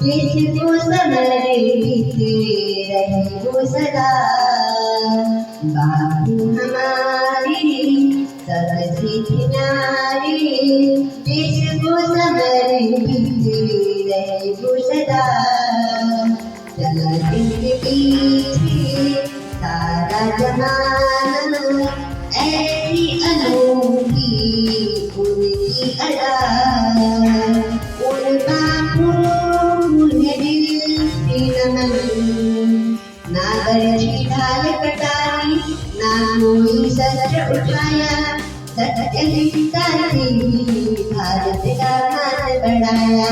जिसको समर्पित रहे वो सदा। बापू हमारी सबसे किनारे, जिसको समर्पित रहे वो सदा। चला जिनके पीछे सारा जमाना, ऐसी अनोखी उनकी अदा। उन बापू उन्हें दिल से नमन, ना गरजी ढाल कटारी ना कोई शस्त्र उठाया। सत्य हिंसा से भारत का मान बढ़ाया।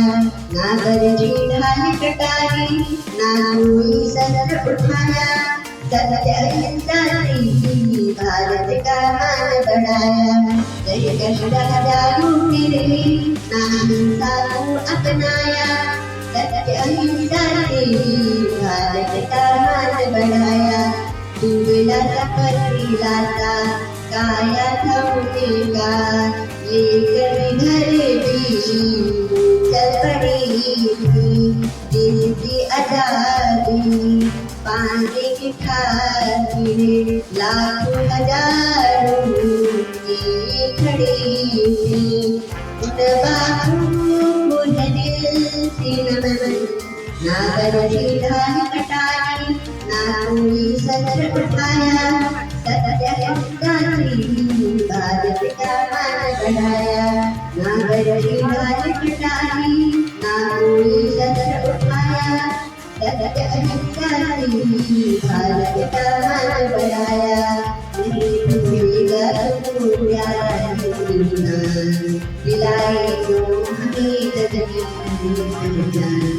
ना गरजी ढाल कटारी ना कोई शस्त्र उठाया। सत्य हिंसा से भारत का मान बढ़ाया। जय कष्ट हजारों फिरे ना हिंसा को अपनाया। सत्य हिंसा से भारत का मान बढ़ाया। दुबला सफरीला सा काया था उनका, लेकर घर भी चल पड़ी थी। देश की आजादी पाने की खातिर लाखों हजारों की खड़ी थी। उन बापू को दिल से नमन, ना गरजी ढाल कटारी ना कोई शस्त्र उठाया। सत्य हिंसा से भारत का मान बढ़ाया। ना गरजी ढाल कटारी ना कोई शस्त्र उठाया। सत्य हिंसा से भारत का मान बढ़ाया। भूलेगा तुमको प्यारा दिलाए जो हमें जगह जाना।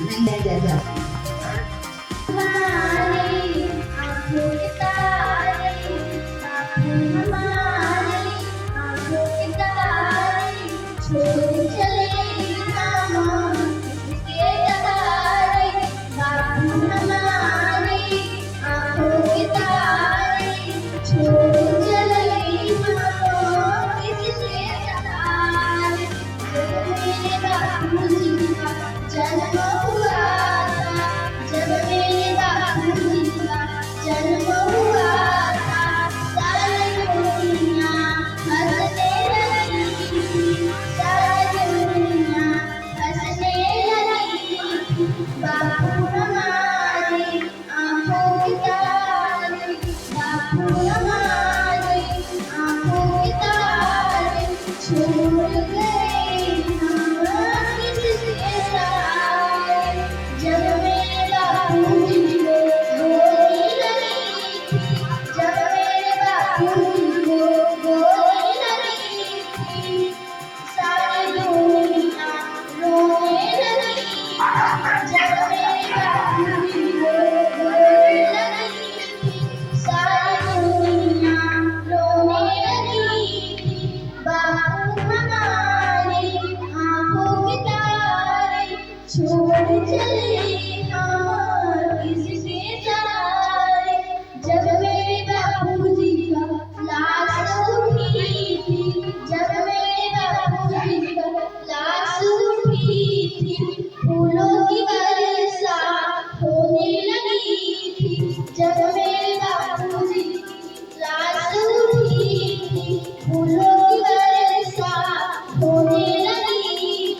होने लगी,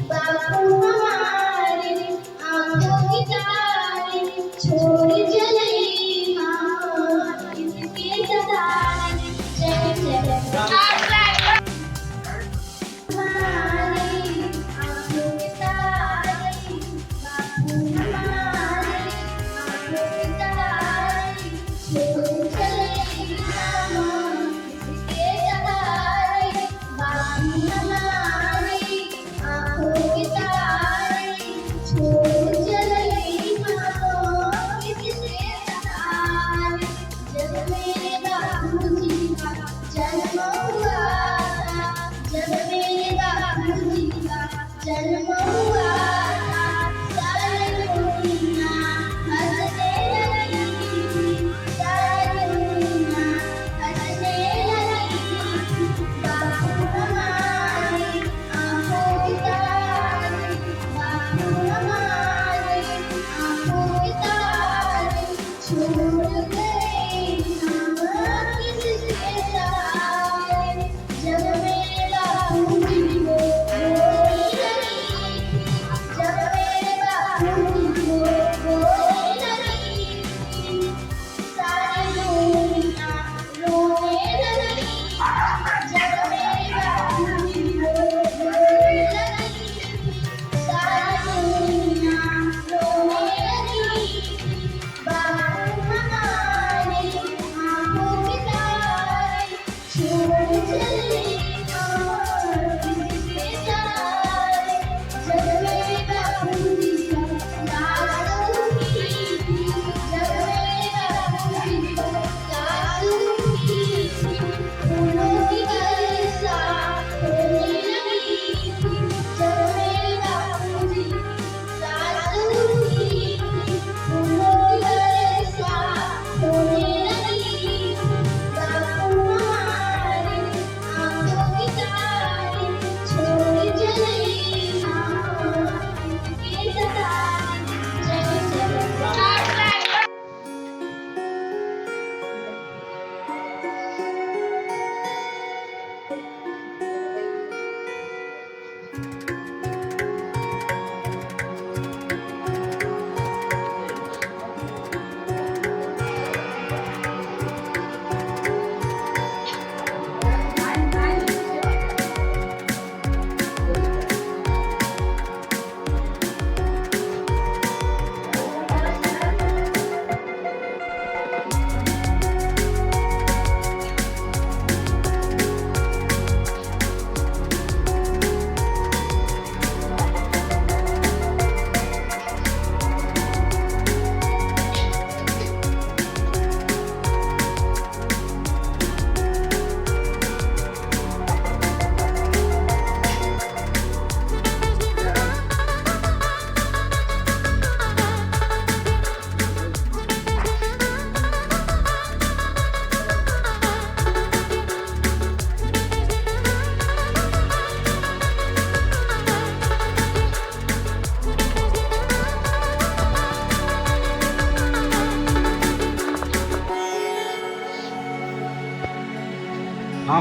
बापू हमारे आंखों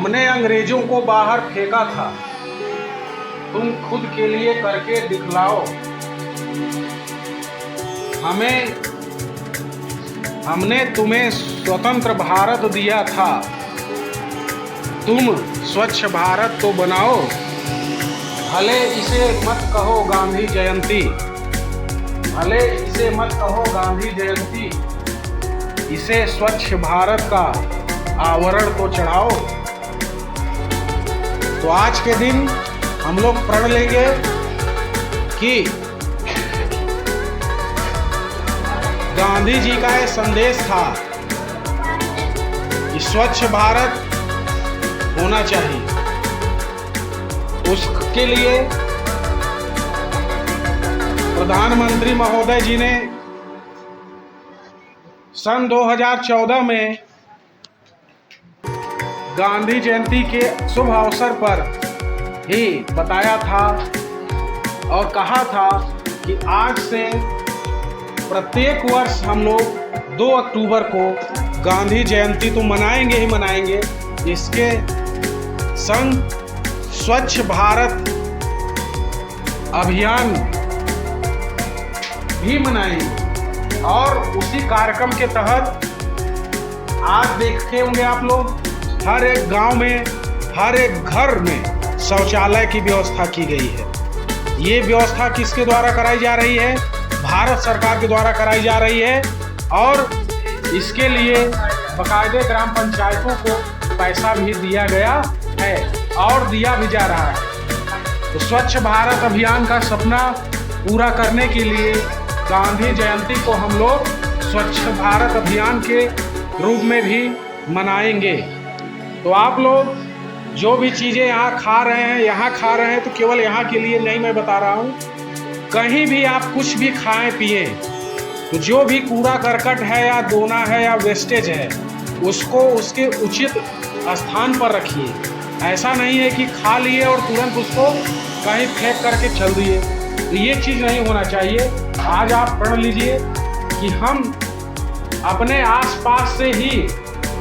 हमने अंग्रेजों को बाहर फेंका था, तुम खुद के लिए करके दिखलाओ। हमने तुम्हें स्वतंत्र भारत दिया था, तुम स्वच्छ भारत तो बनाओ। भले इसे मत कहो गांधी जयंती, भले इसे मत कहो गांधी जयंती, इसे स्वच्छ भारत का आवरण तो चढ़ाओ। तो आज के दिन हम लोग प्रण लेंगे कि गांधी जी का यह संदेश था कि स्वच्छ भारत होना चाहिए। उसके लिए प्रधानमंत्री महोदय जी ने सन 2014 में गांधी जयंती के शुभ अवसर पर ही बताया था और कहा था कि आज से प्रत्येक वर्ष हम लोग 2 अक्टूबर को गांधी जयंती तो मनाएंगे ही मनाएंगे, इसके संग स्वच्छ भारत अभियान भी मनाएंगे। और उसी कार्यक्रम के तहत आज देखे होंगे आप लोग, हर एक गांव में, हर एक घर में शौचालय की व्यवस्था की गई है। ये व्यवस्था किसके द्वारा कराई जा रही है? भारत सरकार के द्वारा कराई जा रही है। और इसके लिए बाकायदे ग्राम पंचायतों को पैसा भी दिया गया है और दिया भी जा रहा है। तो स्वच्छ भारत अभियान का सपना पूरा करने के लिए गांधी जयंती को हम लोग स्वच्छ भारत अभियान के रूप में भी मनाएंगे। तो आप लोग जो भी चीज़ें यहाँ खा रहे हैं तो केवल यहाँ के लिए नहीं मैं बता रहा हूँ, कहीं भी आप कुछ भी खाएं पिए तो जो भी कूड़ा करकट है या दोना है या वेस्टेज है उसको उसके उचित स्थान पर रखिए। ऐसा नहीं है कि खा लिए और तुरंत उसको कहीं फेंक करके चल दिए, तो ये चीज़ नहीं होना चाहिए। आज आप प्रण लीजिए कि हम अपने आसपास से ही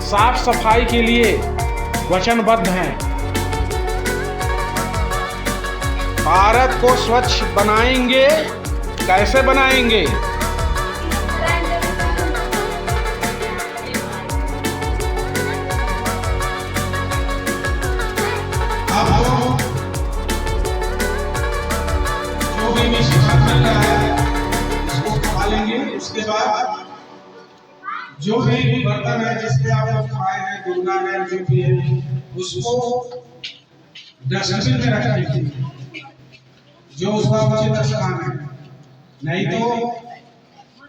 साफ सफाई के लिए वचनबद्ध हैं। भारत को स्वच्छ बनाएंगे। कैसे बनाएंगे? जो भी मिश्रण बन रहा है उसको खा लेंगे। उसके बाद जो भी बर्तन है जिसपे आप लोग खाए हैं, दूना है, जो भी है, उसको डस्टबिन में रखेंगे जो उसका उचित स्थान है। नहीं तो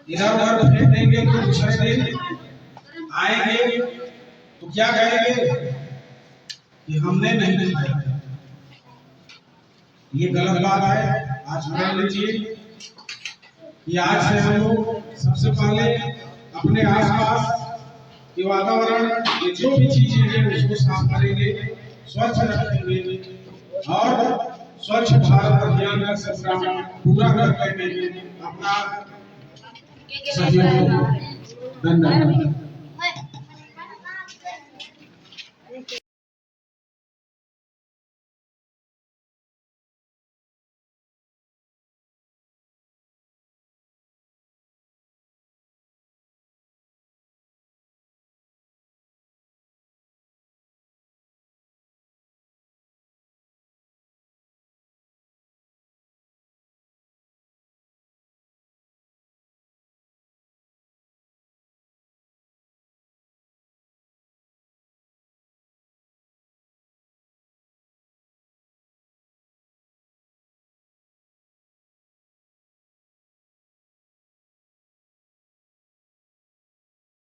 इधर उधर फेंक देंगे तो दूसरे दिन आएंगे तो क्या कहेंगे कि हमने नहीं खाया। ये गलत बात है। आज मान लीजिए कि आज से हम लोग सबसे पहले अपने आसपास के वातावरण, ये जो भी चीजें हैं उसको साफ करेंगे, स्वच्छ रखेंगे और स्वच्छ भारत अभियान का सपना पूरा करने में अपना सहयोग। धन्यवाद।